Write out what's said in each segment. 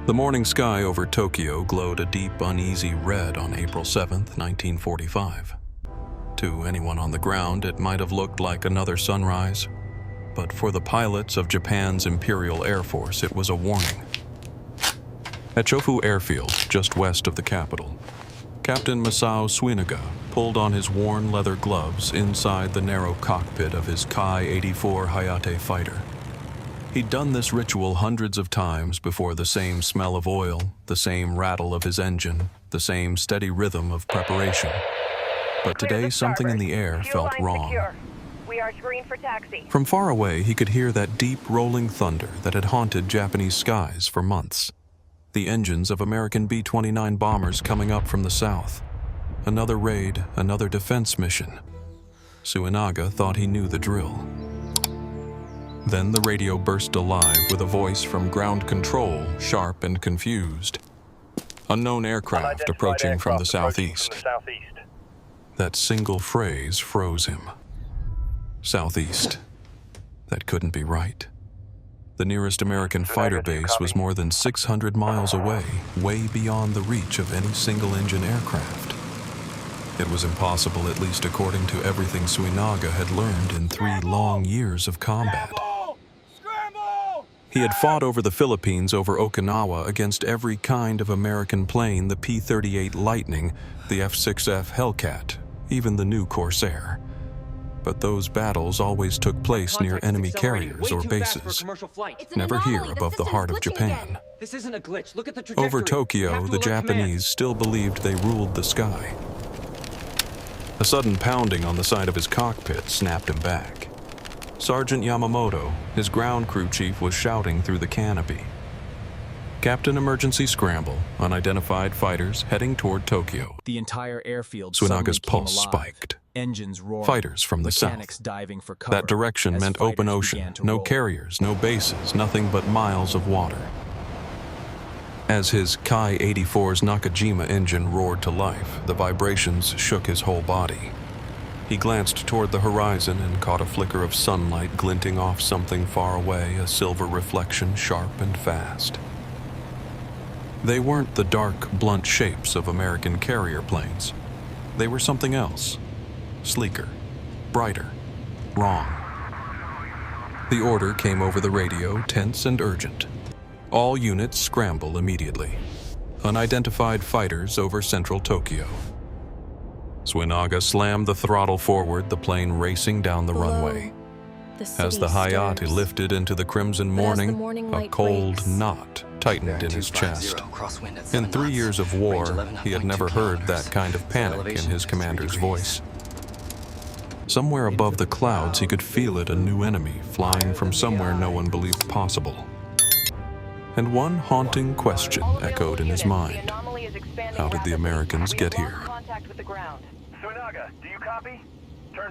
The morning sky over Tokyo glowed a deep, uneasy red on April 7, 1945. To anyone on the ground, it might have looked like another sunrise, but for the pilots of Japan's Imperial Air Force, it was a warning. At Chofu Airfield, just west of the capital, Captain Masao Suinaga pulled on his worn leather gloves inside the narrow cockpit of his Ki-84 Hayate fighter. He'd done this ritual hundreds of times before. The same smell of oil, the same rattle of his engine, the same steady rhythm of preparation. But today, something in the air felt wrong. We are green for taxi. From far away, he could hear that deep rolling thunder that had haunted Japanese skies for months. The engines of American B-29 bombers coming up from the south. Another raid, another defense mission. Suinaga thought he knew the drill. Then the radio burst alive with a voice from ground control, sharp and confused. Unknown aircraft approaching from the southeast. That single phrase froze him. Southeast. That couldn't be right. The nearest American fighter base was more than 600 miles away, way beyond the reach of any single-engine aircraft. It was impossible, at least according to everything Suinaga had learned in 3 long years of combat. He had fought over the Philippines, over Okinawa, against every kind of American plane, the P-38 Lightning, the F-6F Hellcat, even the new Corsair. But those battles always took place near enemy carriers or bases, never here above the heart of Japan. This isn't a glitch. Look at the trajectory. Over Tokyo, the Japanese still believed they ruled the sky. A sudden pounding on the side of his cockpit snapped him back. Sergeant Yamamoto, his ground crew chief, was shouting through the canopy. Captain, emergency scramble. Unidentified fighters heading toward Tokyo. The entire airfield Suinaga's pulse spiked. Engines roaring. Fighters from the south. Diving for cover. That direction meant open ocean, no carriers, no bases, nothing but miles of water. As his Ki-84's Nakajima engine roared to life, the vibrations shook his whole body. He glanced toward the horizon and caught a flicker of sunlight glinting off something far away, a silver reflection, sharp and fast. They weren't the dark, blunt shapes of American carrier planes. They were something else. Sleeker, brighter, wrong. The order came over the radio, tense and urgent. All units scramble immediately. Unidentified fighters over central Tokyo. Suinaga slammed the throttle forward, the plane racing down the runway. As the Hayate lifted into the crimson morning, a cold knot tightened in his chest. In 3 years of war, he had never heard that kind of panic in his commander's voice. Somewhere above the clouds, he could feel it, a new enemy flying from somewhere no one believed possible. And one haunting question echoed in his mind. How did the Americans get here? Suinaga, do you copy?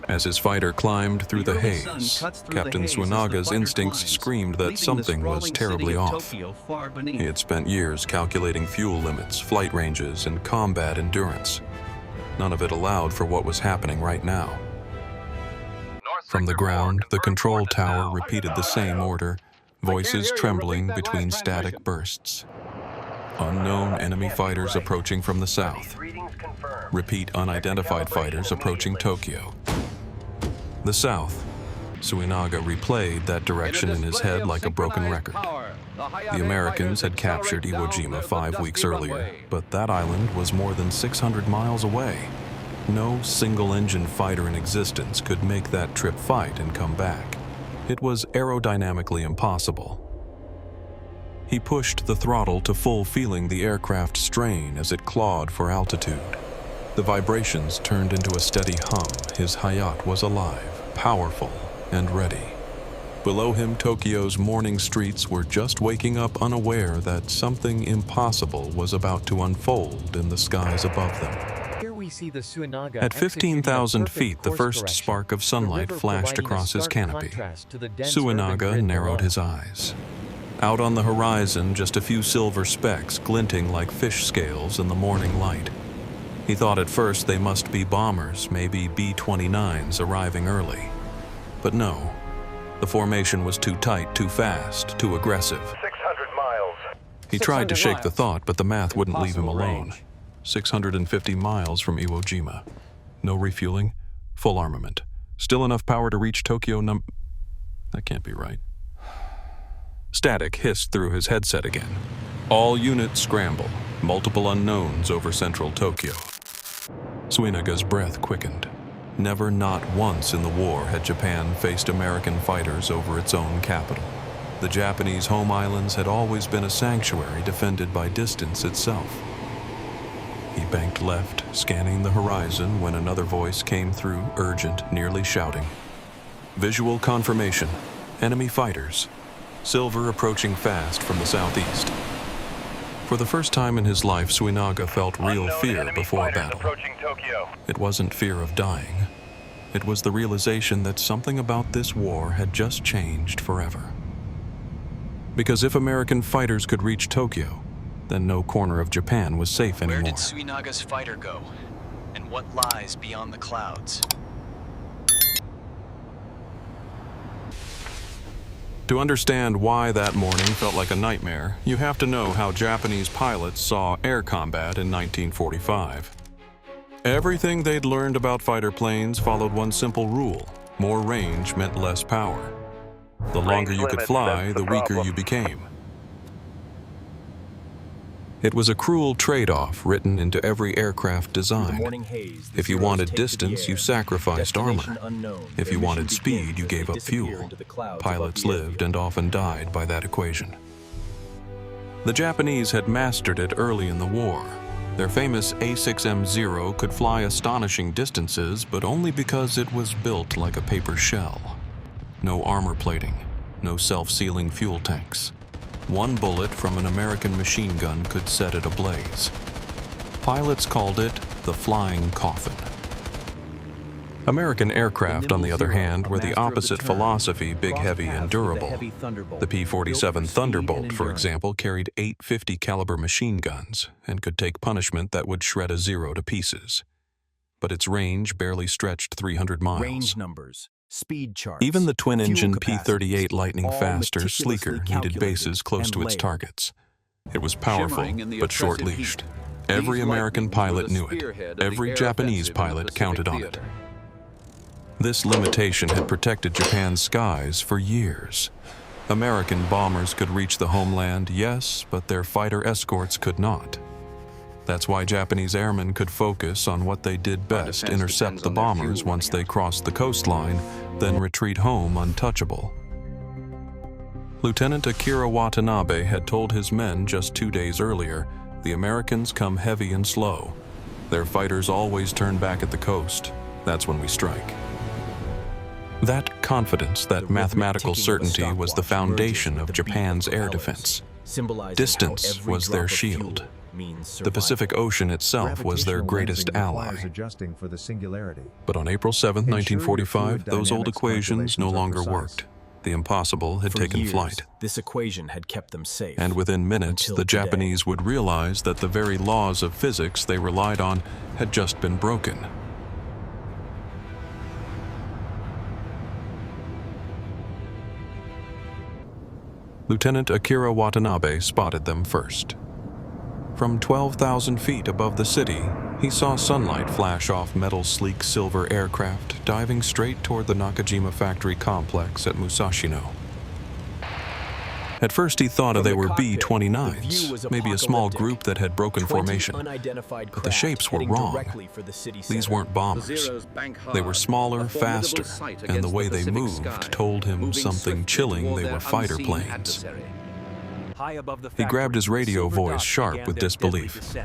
As his fighter climbed through the haze, Captain Suinaga's instincts screamed that something was terribly off. He had spent years calculating fuel limits, flight ranges, and combat endurance. None of it allowed for what was happening right now. From the ground, the control tower repeated the same order, voices trembling between static bursts. Unknown enemy fighters approaching from the south. Repeat, unidentified fighters approaching Tokyo. The south. Suinaga replayed that direction in his head like a broken record. The Americans had captured Iwo Jima 5 weeks earlier, but that island was more than 600 miles away. No single-engine fighter in existence could make that trip fight and come back. It was aerodynamically impossible. He pushed the throttle to full, feeling the aircraft strain as it clawed for altitude. The vibrations turned into a steady hum. His Hayate was alive, powerful, and ready. Below him, Tokyo's morning streets were just waking up, unaware that something impossible was about to unfold in the skies above them. At 15,000 feet, the first spark of sunlight flashed across his canopy. Suinaga narrowed his eyes. Out on the horizon, just a few silver specks glinting like fish scales in the morning light. He thought at first they must be bombers, maybe B-29s arriving early. But no, the formation was too tight, too fast, too aggressive. 600 miles. He tried to 600 shake the miles. thought, but the math wouldn't leave him Impossible alone. range. 650 miles from Iwo Jima. No refueling, full armament. Still enough power to reach Tokyo That can't be right. Static hissed through his headset again. All units scramble. Multiple unknowns over central Tokyo. Suinaga's breath quickened. Never, not once in the war had Japan faced American fighters over its own capital. The Japanese home islands had always been a sanctuary defended by distance itself. He banked left, scanning the horizon when another voice came through, urgent, nearly shouting. Visual confirmation. Enemy fighters. Silver approaching fast from the southeast. For the first time in his life, Suinaga felt real fear before battle. It wasn't fear of dying. It was the realization that something about this war had just changed forever. Because if American fighters could reach Tokyo, then no corner of Japan was safe anymore. Where did Suinaga's fighter go? And what lies beyond the clouds? To understand why that morning felt like a nightmare, you have to know how Japanese pilots saw air combat in 1945. Everything they'd learned about fighter planes followed one simple rule: more range meant less power. The longer you could fly, the weaker you became. It was a cruel trade-off written into every aircraft design. If you wanted distance, you sacrificed armor. If you wanted speed, you gave up fuel. Pilots lived and often died by that equation. The Japanese had mastered it early in the war. Their famous A6M0 could fly astonishing distances, but only because it was built like a paper shell. No armor plating, no self-sealing fuel tanks. One bullet from an American machine gun could set it ablaze. Pilots called it the flying coffin. American aircraft, on the other hand, were the opposite philosophy: big, heavy, and durable. The P-47 Thunderbolt, for example, carried 850 caliber machine guns and could take punishment that would shred a Zero to pieces. But its range barely stretched 300 miles. Range numbers, speed charts, Even the twin-engine fuel P-38 capacities, Lightning all faster, meticulously sleeker, needed calculated bases close and to its layered. targets. It was powerful, Shimmering in the but oppressive short-leashed. heat. Every These American lightnings were pilot the knew spearhead it. of the Every air Japanese offensive in the pilot Pacific counted on it. theater. This limitation had protected Japan's skies for years. American bombers could reach the homeland, yes, but their fighter escorts could not. That's why Japanese airmen could focus on what they did best: defense intercept depends the on their bombers fuel once running they crossed the coastline, then retreat home untouchable. Lieutenant Akira Watanabe had told his men just 2 days earlier, the Americans come heavy and slow. Their fighters always turn back at the coast. That's when we strike. That confidence, that mathematical certainty, was the foundation of Japan's air defense. Distance was their shield. The Pacific Ocean itself was their greatest ally. Adjusting for the singularity. But on April 7, Ensure your 1945, fluid those old dynamics equations no calculations are longer precise. worked. The impossible had For taken years, flight. this equation had kept them safe. And within minutes, Until the today. Japanese would realize that the very laws of physics they relied on had just been broken. Lieutenant Akira Watanabe spotted them first. From 12,000 feet above the city, he saw sunlight flash off metal sleek silver aircraft diving straight toward the Nakajima factory complex at Musashino. At first he thought From they the were cockpit, the view B-29s, was maybe a small apocalyptic. group that had broken 20 formation. unidentified But the craft shapes were heading wrong. directly for the city These center. weren't bombers. They were smaller, faster, and the way they moved told him something chilling: they were fighter planes. High above the He grabbed his radio voice, sharp with disbelief.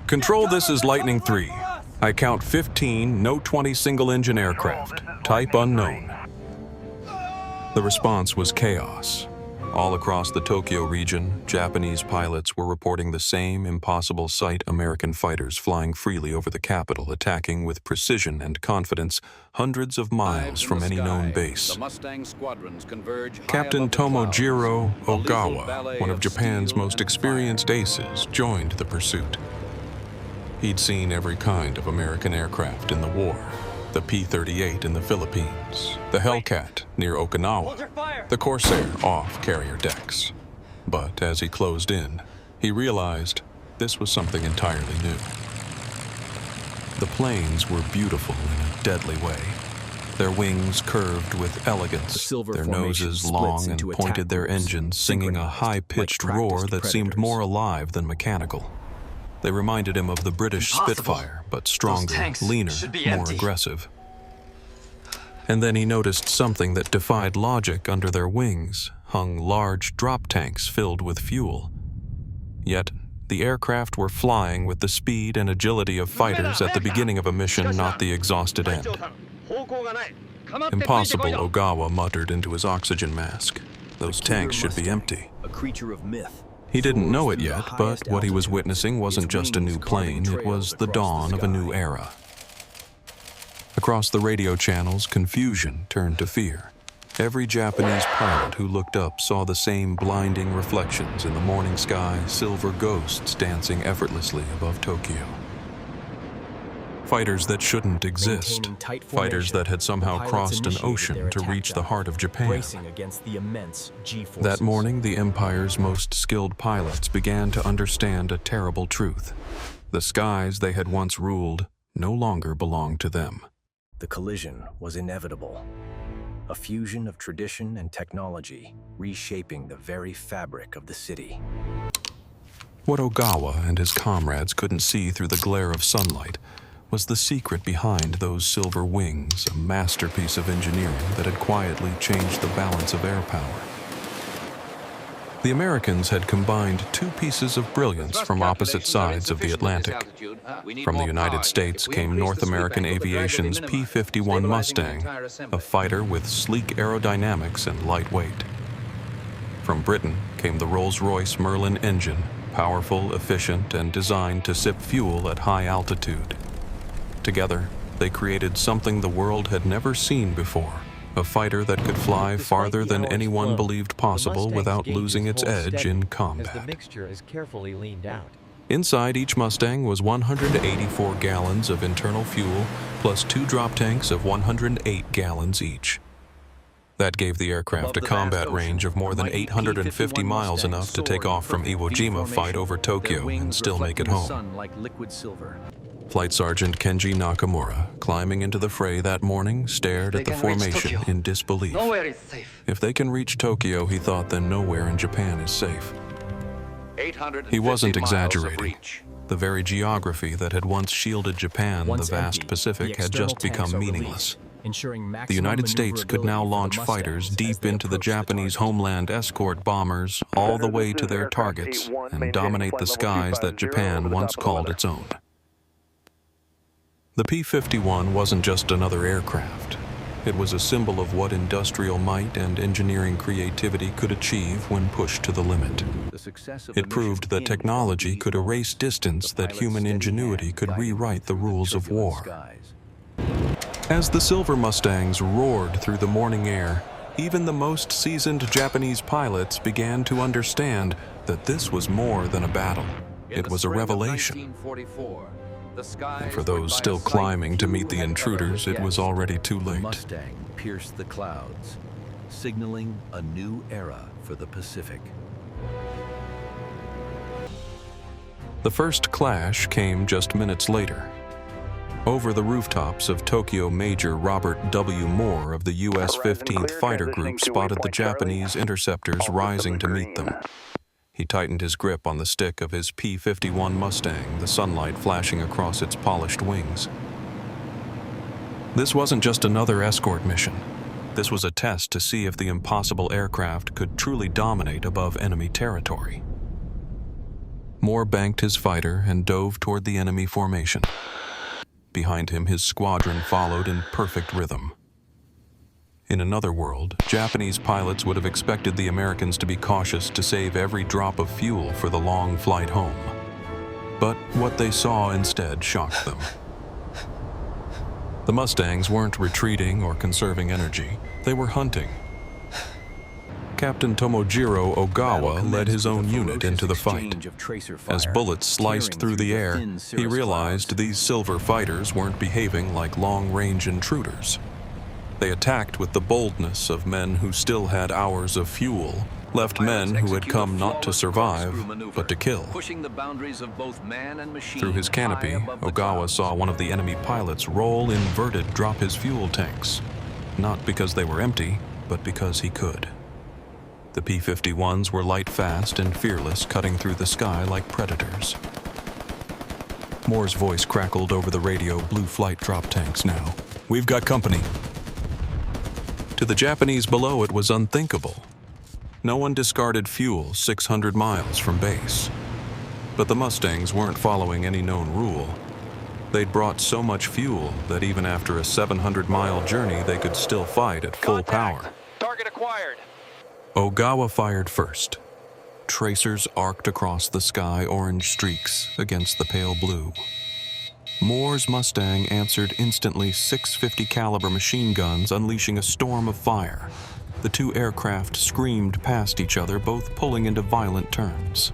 "Control, this is Lightning 3. I count 15, no 20 single-engine aircraft. Type unknown." The response was chaos. All across the Tokyo region, Japanese pilots were reporting the same impossible sight: American fighters flying freely over the capital, attacking with precision and confidence hundreds of miles from any known base. The Mustang squadrons converge high Captain above the clouds. Tomojiro A lethal Ogawa, ballet one of Japan's steel most and experienced fire. aces, joined the pursuit. He'd seen every kind of American aircraft in the war: the P-38 in the Philippines, the Hellcat near Hold Okinawa, your fire! the Corsair off carrier decks. But as he closed in, He realized this was something entirely new. The planes were beautiful in a deadly way. Their wings curved with elegance, their noses long and pointed their engines, singing a high-pitched roar that seemed more alive than mechanical. They reminded him of the British Spitfire, but stronger, leaner, more aggressive. And then he noticed something that defied logic. Under their wings hung large drop tanks filled with fuel. Yet, the aircraft were flying with the speed and agility of fighters at the beginning of a mission, not the exhausted end. Impossible, Ogawa muttered into his oxygen mask. Those tanks should be empty. A creature of myth. He didn't know it yet, but what he was witnessing wasn't just a new plane, it was the dawn of a new era. Across the radio channels, confusion turned to fear. Every Japanese pilot who looked up saw the same blinding reflections in the morning sky, silver ghosts dancing effortlessly above Tokyo. Fighters that shouldn't exist, fighters that had somehow crossed an ocean to reach the heart of Japan. That morning, the Empire's most skilled pilots began to understand a terrible truth. The skies they had once ruled no longer belonged to them. The collision was inevitable. A fusion of tradition and technology, reshaping the very fabric of the city. What Ogawa and his comrades couldn't see through the glare of sunlight was the secret behind those silver wings, a masterpiece of engineering that had quietly changed the balance of air power. The Americans had combined two pieces of brilliance from opposite sides of the Atlantic. From the United States came North American Aviation's P-51 Mustang, a fighter with sleek aerodynamics and light weight. From Britain came the Rolls-Royce Merlin engine, powerful, efficient, and designed to sip fuel at high altitude. Together, they created something the world had never seen before. A fighter that could fly farther than anyone believed possible without losing its edge in combat. As the mixture is carefully leaned out. Inside each Mustang was 184 gallons of internal fuel, plus 2 drop tanks of 108 gallons each. That gave the aircraft a combat range of more than 850 miles, enough to take off from Iwo Jima, fight over Tokyo, and still make it home. Flight Sergeant Kenji Nakamura, climbing into the fray that morning, stared at the formation in disbelief. Nowhere is safe. If they can reach Tokyo, he thought, then nowhere in Japan is safe. He wasn't exaggerating. The very geography that had once shielded Japan, the vast Pacific, had just become meaningless. The United States could now launch fighters deep into the Japanese homeland, escort bombers all the way to their targets, and dominate the skies that Japan once called its own. The P-51 wasn't just another aircraft. It was a symbol of what industrial might and engineering creativity could achieve when pushed to the limit. It proved that technology could erase distance, that human ingenuity could rewrite the rules of war. As the Silver Mustangs roared through the morning air, even the most seasoned Japanese pilots began to understand that this was more than a battle. It was a revelation. And for those still climbing to meet the intruders, it was already too late. Mustang pierced the clouds, signaling a new era for the Pacific. The first clash came just minutes later. Over the rooftops of Tokyo, Major Robert W. Moore of the U.S. 15th Fighter Group spotted the Japanese interceptors rising to meet them. He tightened his grip on the stick of his P-51 Mustang, the sunlight flashing across its polished wings. This wasn't just another escort mission. This was a test to see if the impossible aircraft could truly dominate above enemy territory. Moore banked his fighter and dove toward the enemy formation. Behind him, his squadron followed in perfect rhythm. In another world, Japanese pilots would have expected the Americans to be cautious, to save every drop of fuel for the long flight home. But what they saw instead shocked them. The Mustangs weren't retreating or conserving energy. They were hunting. Captain Tomojiro Ogawa led his own unit into the fight. As bullets sliced through the air, he realized these silver fighters weren't behaving like long-range intruders. They attacked with the boldness of men who still had hours of fuel left men who had come not to survive, but to kill. Pushing the boundaries of both man and machine. Through his canopy, high above the Ogawa clouds. saw one of the enemy pilots roll inverted drop his fuel tanks. Not because they were empty, but because he could. The P-51s were light-fast and fearless, cutting through the sky like predators. Moore's voice crackled over the radio. Blue flight drop tanks now. We've got company. To the Japanese below, it was unthinkable. No one discarded fuel 600 miles from base. But the Mustangs weren't following any known rule. They'd brought so much fuel that even after a 700-mile journey, they could still fight at full power. Target acquired. Ogawa fired first. Tracers arced across the sky, orange streaks against the pale blue. Moore's Mustang answered instantly, 650 caliber machine guns unleashing a storm of fire. The two aircraft screamed past each other, both pulling into violent turns.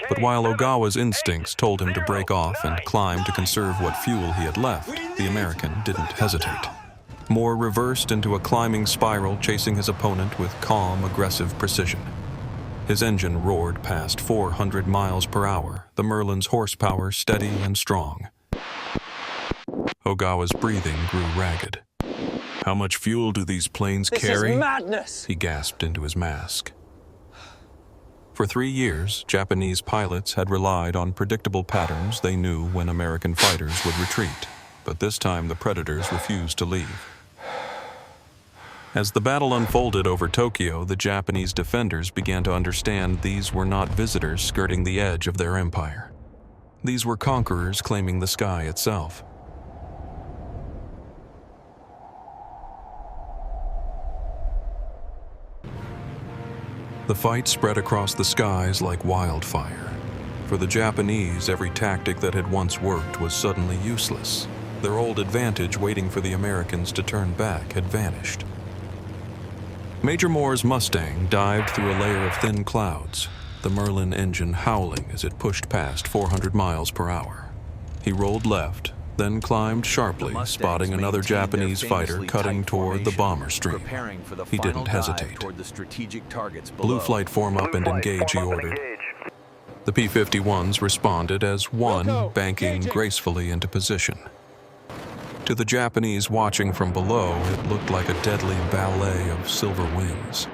But while Ogawa's instincts told him to break off and climb to conserve what fuel he had left, the American didn't hesitate. Moore reversed into a climbing spiral, chasing his opponent with calm, aggressive precision. His engine roared past 400 miles per hour, the Merlin's horsepower steady and strong. Ogawa's breathing grew ragged. "How much fuel do these planes carry?" This is madness! He gasped into his mask. For 3 years, Japanese pilots had relied on predictable patterns they knew when American fighters would retreat, but this time the predators refused to leave. As the battle unfolded over Tokyo, the Japanese defenders began to understand these were not visitors skirting the edge of their empire. These were conquerors claiming the sky itself. The fight spread across the skies like wildfire. For the Japanese, every tactic that had once worked was suddenly useless. Their old advantage waiting for the Americans to turn back had vanished. Major Moore's Mustang dived through a layer of thin clouds, the Merlin engine howling as it pushed past 400 miles per hour. He rolled left, then climbed sharply, spotting another Japanese fighter cutting toward the bomber stream. He didn't hesitate. "Blue flight, form up and engage," he ordered. The P-51s responded as one, banking gracefully into position. To the Japanese watching from below, it looked like a deadly ballet of silver wings.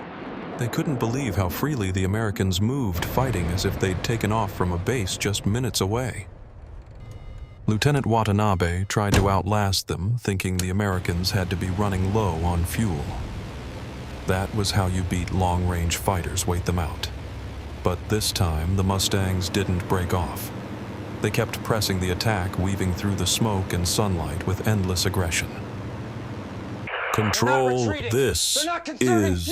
They couldn't believe how freely the Americans moved, fighting as if they'd taken off from a base just minutes away. Lieutenant Watanabe tried to outlast them, thinking the Americans had to be running low on fuel. That was how you beat long-range fighters, wait them out. But this time, the Mustangs didn't break off. They kept pressing the attack, weaving through the smoke and sunlight with endless aggression. "Control, this is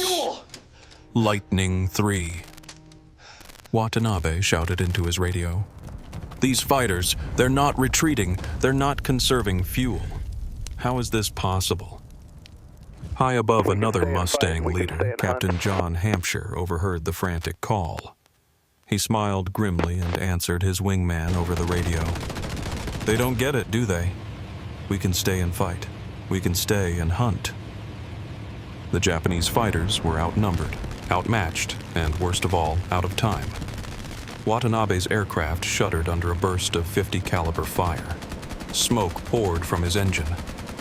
Lightning 3. Watanabe shouted into his radio. "These fighters, they're not retreating, they're not conserving fuel. How is this possible?" High above another Mustang leader, Captain John Hampshire overheard the frantic call. He smiled grimly and answered his wingman over the radio. "They don't get it, do they? We can stay and fight. We can stay and hunt." The Japanese fighters were outnumbered, outmatched, and worst of all, out of time. Watanabe's aircraft shuddered under a burst of 50 caliber fire. Smoke poured from his engine.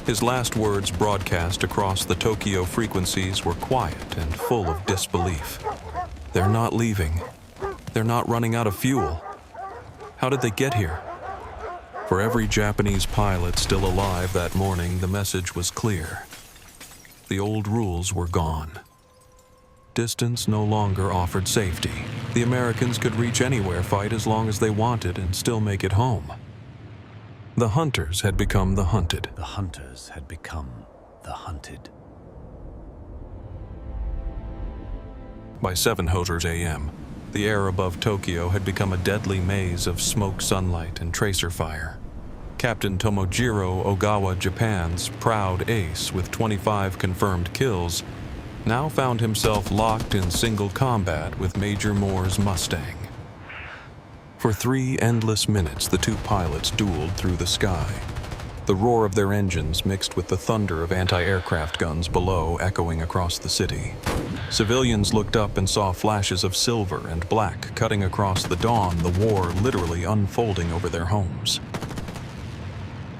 His last words broadcast across the Tokyo frequencies were quiet and full of disbelief. "They're not leaving. They're not running out of fuel. How did they get here?" For every Japanese pilot still alive that morning, the message was clear. The old rules were gone. Distance no longer offered safety. The Americans could reach anywhere, fight as long as they wanted, and still make it home. The hunters had become the hunted. The hunters had become the hunted. By 7:00 a.m., the air above Tokyo had become a deadly maze of smoke, sunlight, and tracer fire. Captain Tomojiro Ogawa, Japan's proud ace with 25 confirmed kills, now found himself locked in single combat with Major Moore's Mustang. For 3 endless minutes, the two pilots dueled through the sky. the roar of their engines mixed with the thunder of anti-aircraft guns below echoing across the city. Civilians looked up and saw flashes of silver and black cutting across the dawn, the war literally unfolding over their homes.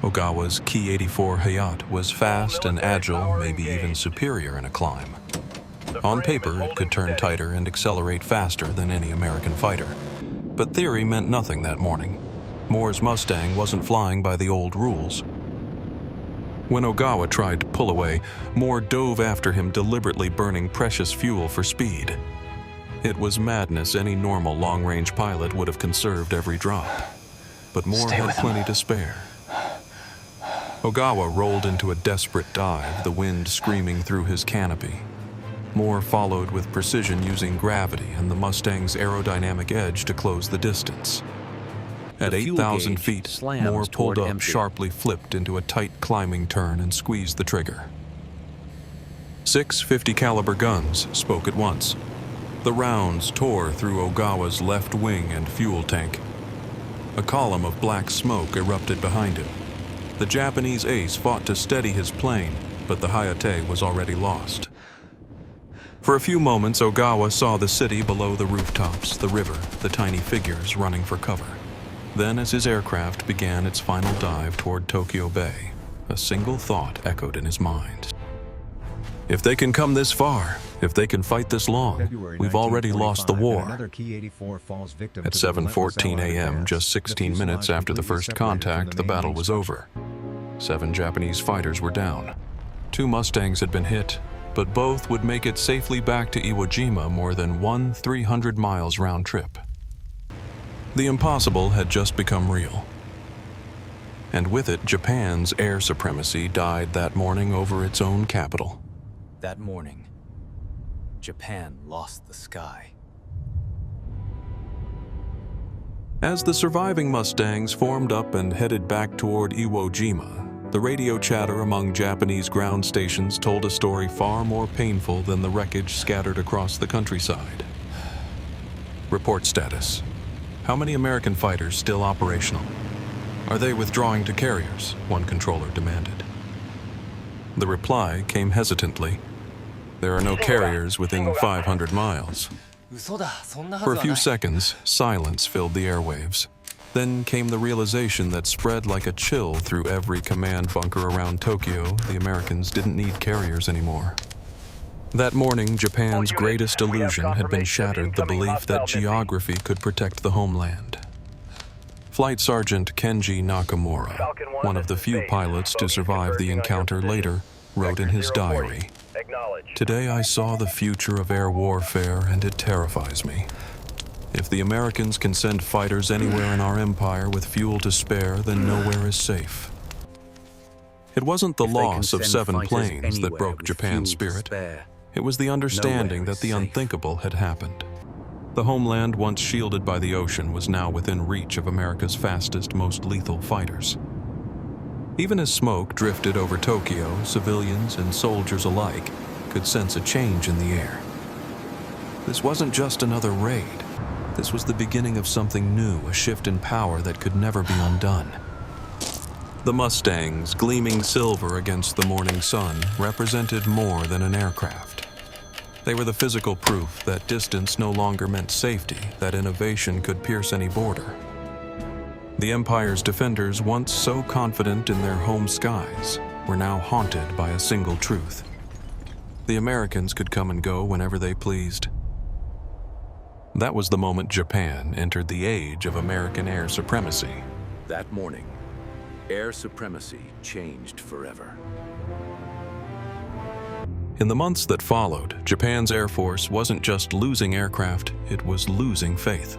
Ogawa's Ki-84 Hayat was fast and agile, maybe even superior in a climb. On paper, it could turn tighter and accelerate faster than any American fighter. But theory meant nothing that morning. Moore's Mustang wasn't flying by the old rules. When Ogawa tried to pull away, Moore dove after him, deliberately burning precious fuel for speed. It was madness. Any normal long-range pilot would have conserved every drop. But Moore had plenty to spare. Ogawa rolled into a desperate dive, the wind screaming through his canopy. Moore followed with precision, using gravity and the Mustang's aerodynamic edge to close the distance. At 8,000 feet, Moore pulled up, sharply flipped into a tight climbing turn and squeezed the trigger. 6 .50 caliber guns spoke at once. The rounds tore through Ogawa's left wing and fuel tank. A column of black smoke erupted behind him. The Japanese ace fought to steady his plane, but the Hayate was already lost. For a few moments, Ogawa saw the city below the rooftops, the river, the tiny figures running for cover. Then, as his aircraft began its final dive toward Tokyo Bay, a single thought echoed in his mind. If they can come this far, if they can fight this long, we've already lost the war. At 7:14 a.m., just 16 minutes after the first contact, the battle was over. 7 Japanese fighters were down. 2 Mustangs had been hit, but both would make it safely back to Iwo Jima, more than 300 miles round trip. The impossible had just become real. And with it, Japan's air supremacy died that morning over its own capital. That morning, Japan lost the sky. As the surviving Mustangs formed up and headed back toward Iwo Jima, the radio chatter among Japanese ground stations told a story far more painful than the wreckage scattered across the countryside. Report status. How many American fighters still operational? Are they withdrawing to carriers? One controller demanded. The reply came hesitantly. There are no carriers within 500 miles. For a few seconds, silence filled the airwaves. Then came the realization that spread like a chill through every command bunker around Tokyo. The Americans didn't need carriers anymore. That morning, Japan's greatest illusion had been shattered, the belief that geography could protect the homeland. Flight Sergeant Kenji Nakamura, one of the few pilots to survive the encounter, later wrote in his diary, "Today I saw the future of air warfare, and it terrifies me. If the Americans can send fighters anywhere in our empire with fuel to spare, then nowhere is safe." It wasn't the loss of 7 planes that broke Japan's spirit. It was the understanding that the unthinkable had happened. The homeland, once shielded by the ocean, was now within reach of America's fastest, most lethal fighters. Even as smoke drifted over Tokyo, civilians and soldiers alike could sense a change in the air. This wasn't just another raid. This was the beginning of something new, a shift in power that could never be undone. The Mustangs, gleaming silver against the morning sun, represented more than an aircraft. They were the physical proof that distance no longer meant safety, that innovation could pierce any border. The Empire's defenders, once so confident in their home skies, were now haunted by a single truth. The Americans could come and go whenever they pleased. That was the moment Japan entered the age of American air supremacy. That morning, air supremacy changed forever. In the months that followed, Japan's Air Force wasn't just losing aircraft, it was losing faith.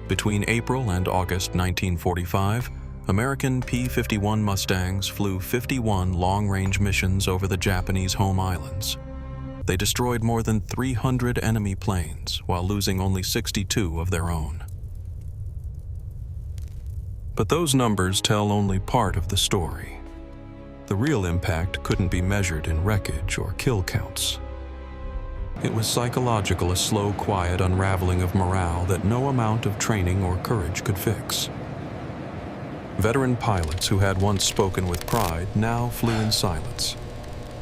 Between April and August 1945, American P-51 Mustangs flew 51 long-range missions over the Japanese home islands. They destroyed more than 300 enemy planes while losing only 62 of their own. But those numbers tell only part of the story. The real impact couldn't be measured in wreckage or kill counts. It was psychological, a slow, quiet unraveling of morale that no amount of training or courage could fix. Veteran pilots who had once spoken with pride now flew in silence.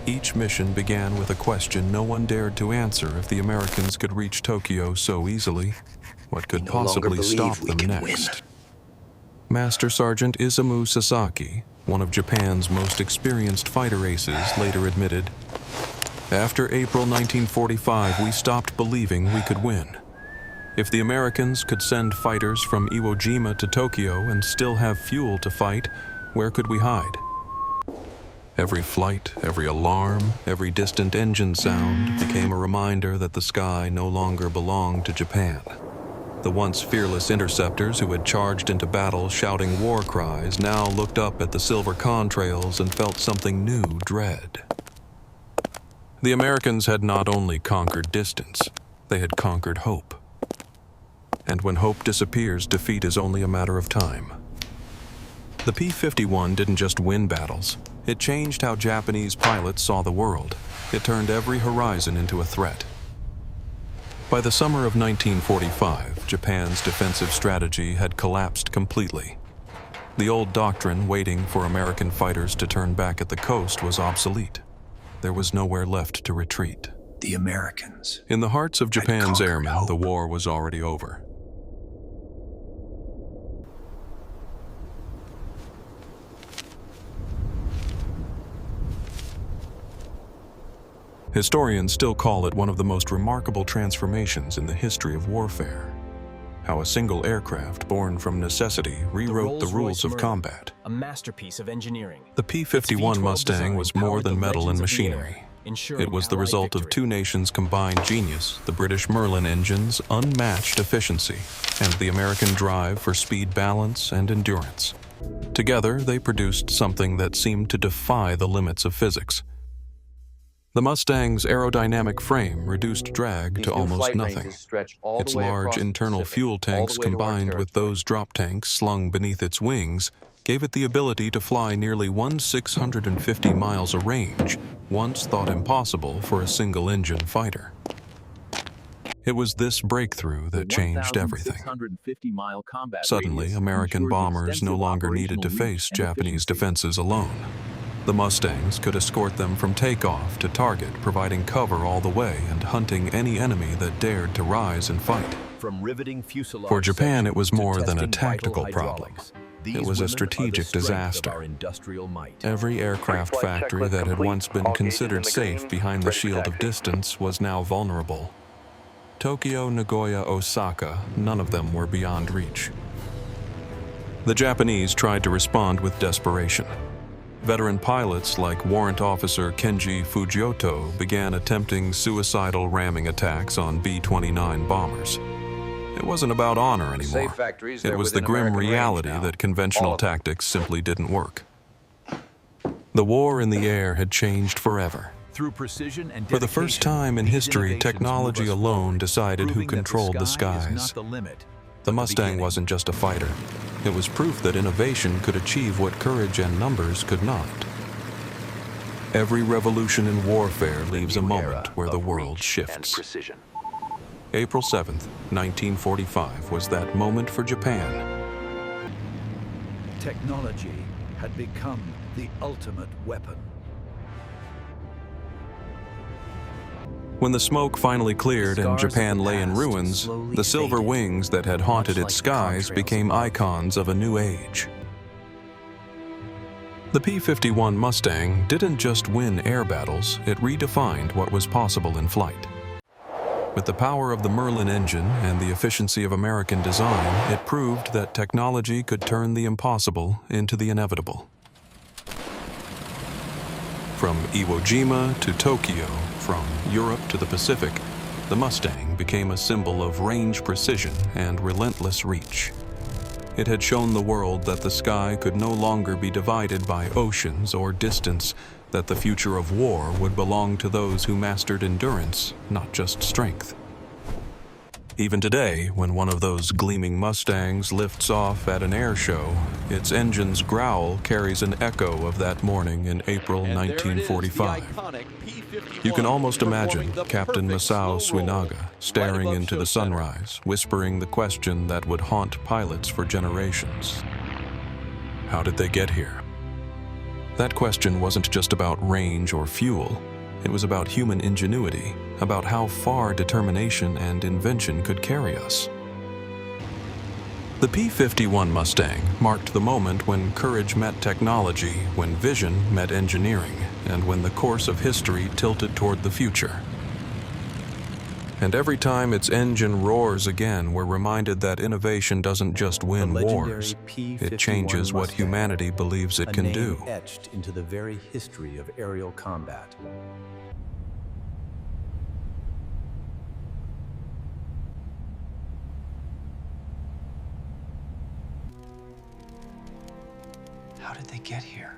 Each mission began with a question no one dared to answer. If the Americans could reach Tokyo so easily, what could possibly stop them next? Master Sergeant Isamu Sasaki, one of Japan's most experienced fighter aces, later admitted, "After April 1945, we stopped believing we could win. If the Americans could send fighters from Iwo Jima to Tokyo and still have fuel to fight, where could we hide?" Every flight, every alarm, every distant engine sound became a reminder that the sky no longer belonged to Japan. The once fearless interceptors who had charged into battle shouting war cries now looked up at the silver contrails and felt something new dread. The Americans had not only conquered distance, they had conquered hope. And when hope disappears, defeat is only a matter of time. The P-51 didn't just win battles. It changed how Japanese pilots saw the world. It turned every horizon into a threat. By the summer of 1945, Japan's defensive strategy had collapsed completely. The old doctrine waiting for American fighters to turn back at the coast was obsolete. There was nowhere left to retreat. The Americans. In the hearts of Japan's airmen, the war was already over. Historians still call it one of the most remarkable transformations in the history of warfare. How a single aircraft born from necessity rewrote the rules of combat. A masterpiece of engineering. The P-51 Mustang was more than metal and machinery. It was the result of two nations' combined genius, the British Merlin engine's unmatched efficiency, and the American drive for speed balance and endurance. Together, they produced something that seemed to defy the limits of physics. The Mustang's aerodynamic frame reduced drag to almost nothing. Its large internal fuel tanks combined with those drop tanks slung beneath its wings gave it the ability to fly nearly 1,650 miles a range, once thought impossible for a single-engine fighter. It was this breakthrough that changed everything. Suddenly, American bombers no longer needed to face Japanese defenses alone. The Mustangs could escort them from takeoff to target, providing cover all the way and hunting any enemy that dared to rise and fight. For Japan, it was more than a tactical problem. It was a strategic disaster. Every aircraft factory that had once been considered safe behind the shield of distance was now vulnerable. Tokyo, Nagoya, Osaka, none of them were beyond reach. The Japanese tried to respond with desperation. Veteran pilots like Warrant Officer Kenji Fujioto began attempting suicidal ramming attacks on B-29 bombers. It wasn't about honor anymore. It was the grim reality that conventional tactics simply didn't work. The war in the air had changed forever. For the first time in history, technology alone decided who controlled the skies. The Mustang wasn't just a fighter. It was proof that innovation could achieve what courage and numbers could not. Every revolution in warfare leaves a moment where the world shifts. April 7th, 1945 was that moment for Japan. Technology had become the ultimate weapon. When the smoke finally cleared and Japan lay in ruins, the silver wings that had haunted its skies became icons of a new age. The P-51 Mustang didn't just win air battles, it redefined what was possible in flight. With the power of the Merlin engine and the efficiency of American design, it proved that technology could turn the impossible into the inevitable. From Iwo Jima to Tokyo, from Europe to the Pacific, the Mustang became a symbol of range precision and relentless reach. It had shown the world that the sky could no longer be divided by oceans or distance, that the future of war would belong to those who mastered endurance, not just strength. Even today, when one of those gleaming Mustangs lifts off at an air show, its engine's growl carries an echo of that morning in April 1945. You can almost imagine Captain Masao Suinaga staring into the sunrise, whispering the question that would haunt pilots for generations. How did they get here? That question wasn't just about range or fuel. It was about human ingenuity, about how far determination and invention could carry us. The P-51 Mustang marked the moment when courage met technology, when vision met engineering, and when the course of history tilted toward the future. And every time its engine roars again, we're reminded that innovation doesn't just win wars. It changes what humanity believes it can do. Etched into the very history of aerial combat. How did they get here?